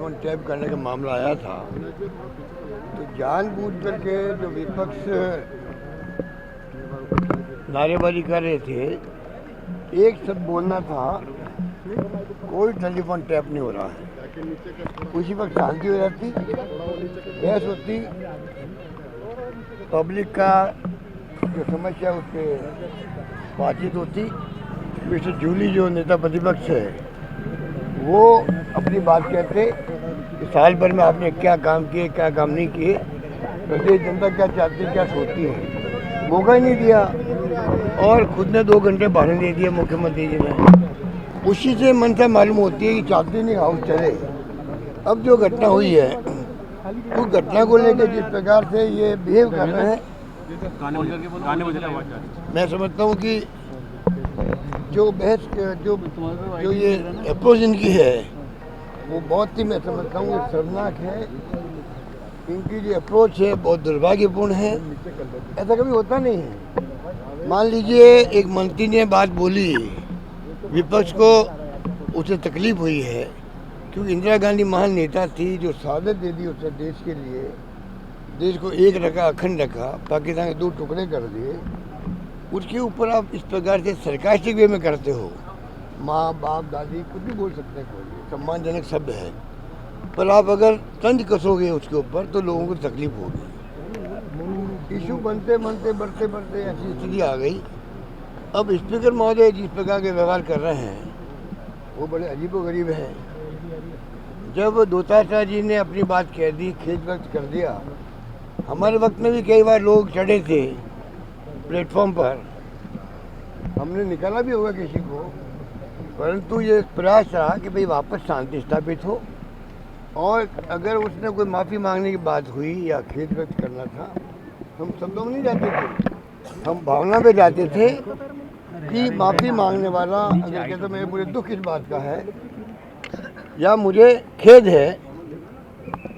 Telephone tap करने का मामला आया था तो जानबूझ करके जो विपक्ष नारेबाजी कर रहे थे, एक शब्द बोलना था, कोई टेलीफोन टैप नहीं हो रहा है। उसी वक्त शांति हो जाती, बहस होती, पब्लिक का जो समस्या उस पर बातचीत होती। मिस्टर जूली जो नेता प्रतिपक्ष है वो अपनी बात कहते कि साल भर में आपने क्या काम किए, क्या काम नहीं किए, प्रदेश जनता क्या चाहती है, क्या सोचती है। मौका ही नहीं दिया और खुद ने 2 घंटे बढ़ने दे दिया मुख्यमंत्री जी ने। उसी से मन से मालूम होती है कि चाहते नहीं हाउस चले। अब जो घटना हुई है उस घटना को लेकर जिस प्रकार से ये बिहेव कर रहे हैं, मैं समझता हूँ कि जो बहस जो ये अप्रोच इनकी है वो बहुत ही, मैं समझता हूँ, शर्मनाक है। इनकी जो अप्रोच है बहुत दुर्भाग्यपूर्ण है। ऐसा कभी होता नहीं है। मान लीजिए एक मंत्री ने बात बोली, विपक्ष को उसे तकलीफ हुई है क्योंकि इंदिरा गांधी महान नेता थी जो शहादत दे दी उसने देश के लिए, देश को एक रखा, अखंड रखा, पाकिस्तान के 2 टुकड़े कर दिए। उसके ऊपर आप इस प्रकार से सरकास्टिक वे में करते हो। माँ बाप दादी कुछ भी बोल सकते हैं, कोई सम्मानजनक शब्द है, पर आप अगर तंज कसोगे उसके ऊपर तो लोगों को तकलीफ होगी। इशू बनते बनते बढ़ते बढ़ते ऐसी स्थिति आ गई। अब स्पीकर महोदय जिस प्रकार के व्यवहार कर रहे हैं वो बड़े अजीबोगरीब है। जब दोतारा जी ने अपनी बात कह दी, खेद व्यक्त कर दिया, हमारे वक्त में भी कई बार लोग चढ़े थे प्लेटफॉर्म पर, हमने निकाला भी होगा किसी को, परंतु ये प्रयास रहा कि भाई वापस शांति स्थापित हो। और अगर उसने कोई माफ़ी मांगने की बात हुई या खेद व्यक्त करना था, हम शब्दों में नहीं जाते थे, हम भावना पे जाते थे कि माफ़ी मांगने वाला अगर कहता मेरे मुझे दुख इस बात का है या मुझे खेद है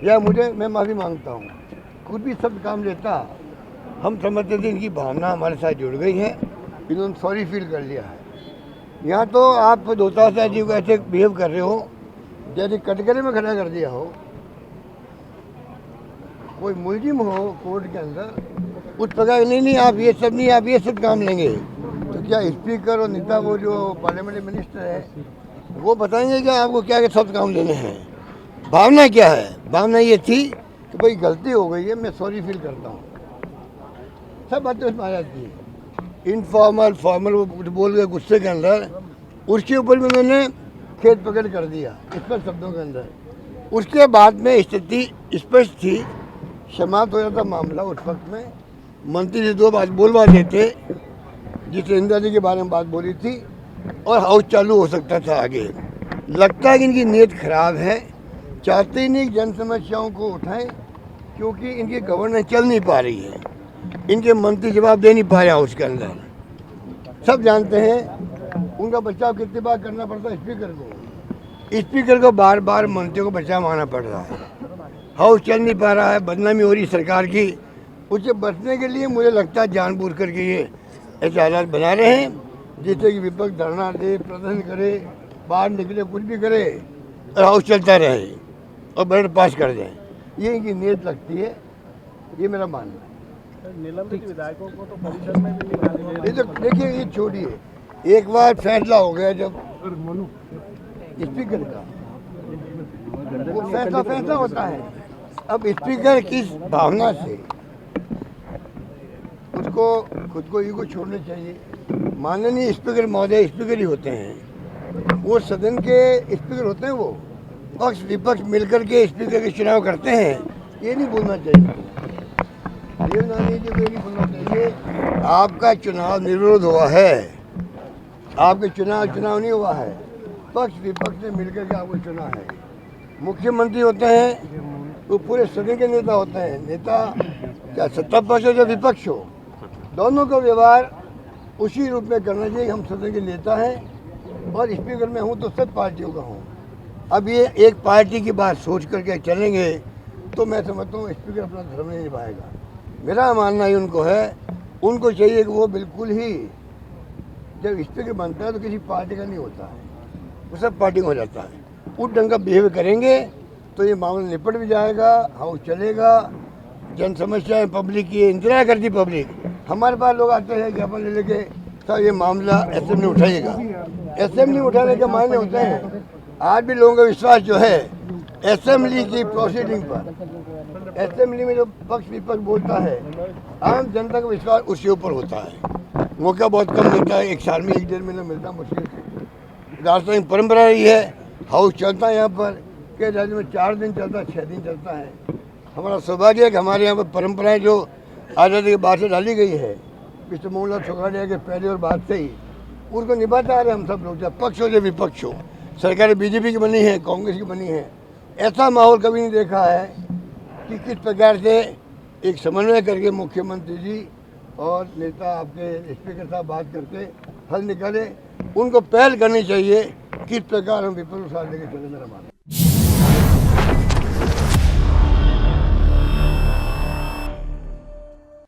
या मैं माफ़ी मांगता हूँ, खुद भी शब्द काम लेता, हम समझते थे इनकी भावना हमारे साथ जुड़ गई है, इन्होंने सॉरी फील कर लिया है। यहाँ तो आप दोतारा जी को ऐसे बिहेव कर रहे हो जैसे कटघरे में खड़ा कर दिया हो। कोई मुलजिम हो कोर्ट के अंदर, उस प्रकार नहीं आप ये सब नहीं, आप ये सब काम लेंगे, तो क्या स्पीकर और नेता वो जो पार्लियामेंट्री मिनिस्टर है वो बताएंगे क्या आपको क्या सब काम लेने हैं? भावना क्या है? भावना ये थी कि भाई गलती हो गई है, मैं सॉरी फील करता हूँ। सब बातें उसमें आ जाती है। इनफॉर्मल फॉर्मल वो बोल गए गुस्से के अंदर, उसके ऊपर भी उन्होंने खेद पकड़ कर दिया स्पष्ट शब्दों के अंदर। उसके बाद में स्थिति स्पष्ट थी, समाप्त हो जाता मामला। उस वक्त में मंत्री से 2 बात बोलवा देते, जिससे इंदिरा जी के बारे में बात बोली थी, और हाउस चालू हो सकता था आगे। लगता है कि इनकी नीयत खराब है, चाहते ही नहीं जन समस्याओं को उठाएं क्योंकि इनकी गवर्नेंस चल नहीं पा रही है, इनके मंत्री जवाब दे नहीं पा रहे उसके अंदर। सब जानते हैं उनका बचाव कितनी बार करना पड़ता है स्पीकर को बार बार मंत्रियों को बचाव मांगना पड़ रहा है। हाउस चल नहीं पा रहा है, बदनामी हो रही सरकार की, उससे बचने के लिए मुझे लगता है जानबूझ करके ये ऐसे हालात बना रहे हैं जिससे कि विपक्ष धरना दे, प्रदर्शन करे, बाहर निकले, कुछ भी करे और हाउस चलता रहे और बजट पास कर दें। ये इनकी नीयत लगती है, ये मेरा मानना है। निलंबित विधायकों को तो परिषद में भी निकाले। देखिए ये छोड़िए, एक बार फैसला हो गया जब स्पीकर का, वो फैसला होता है। अब स्पीकर किस भावना से उसको खुद को ईगो छोड़ना चाहिए। माननीय स्पीकर महोदय स्पीकर ही होते हैं, वो सदन के स्पीकर होते हैं, वो पक्ष विपक्ष मिलकर के स्पीकर के चुनाव करते हैं। ये नहीं बोलना चाहिए, ये नहीं बोलना चाहिए। आपका चुनाव निर्विरोध हुआ है, आपके चुनाव नहीं हुआ है, पक्ष विपक्ष ने मिलकर के आपको चुना है। मुख्यमंत्री होते हैं तो पूरे सदन के नेता होते हैं, नेता क्या सत्ता पक्ष हो या विपक्ष हो, दोनों का व्यवहार उसी रूप में करना चाहिए। हम सदन के नेता हैं और स्पीकर में हूँ तो सब पार्टियों का हूँ। अब ये एक पार्टी की बात सोच करके चलेंगे तो मैं समझता हूँ स्पीकर अपना धर्म नहीं निभाएगा। मेरा मानना ही उनको है, उनको चाहिए कि वो बिल्कुल ही जब स्पीकर बनता है तो किसी पार्टी का नहीं होता है, वो सब पार्टी का हो जाता है। उस ढंग का बिहेव करेंगे तो ये मामला निपट भी जाएगा, हाउस चलेगा, जन समस्याएं पब्लिक की इंतजार करती पब्लिक। हमारे पास लोग आते हैं ज्ञापन ले लेके, साहब ये मामला असेंबली उठाइएगा। असेंबली उठाने के मायने होते हैं, आज भी लोगों का विश्वास जो है असेंबली की प्रोसीडिंग पर, असेंबली में जो पक्ष विपक्ष बोलता है, आम जनता का विश्वास उसके ऊपर होता है। मौका बहुत कम मिलता है, 1 साल में 1-1.5 महीना मिलता है मुश्किल से। राजनीतिक परंपरा रही है, हाउस चलता है यहाँ पर, के राज्य में 4 दिन चलता है, 6 दिन चलता है। हमारा सौभाग्य है कि हमारे यहाँ पर परंपराएं जो आज़ादी के बाद से डाली गई है, मिस्टर मोहनलाल छोगाड़िया के पहले और बाद से ही उनको निभाते आ रहे हम सब लोग, चाहे पक्ष हो या विपक्ष हो। सरकारें बीजेपी की बनी है, कांग्रेस की बनी है, ऐसा माहौल कभी नहीं देखा है कि किस प्रकार से एक समन्वय करके मुख्यमंत्री जी और नेता आपके स्पीकर साहब बात करके हल निकाले। उनको पहल करनी चाहिए, किस प्रकार हम विपक्ष साथ लेके चले। मेरा मानना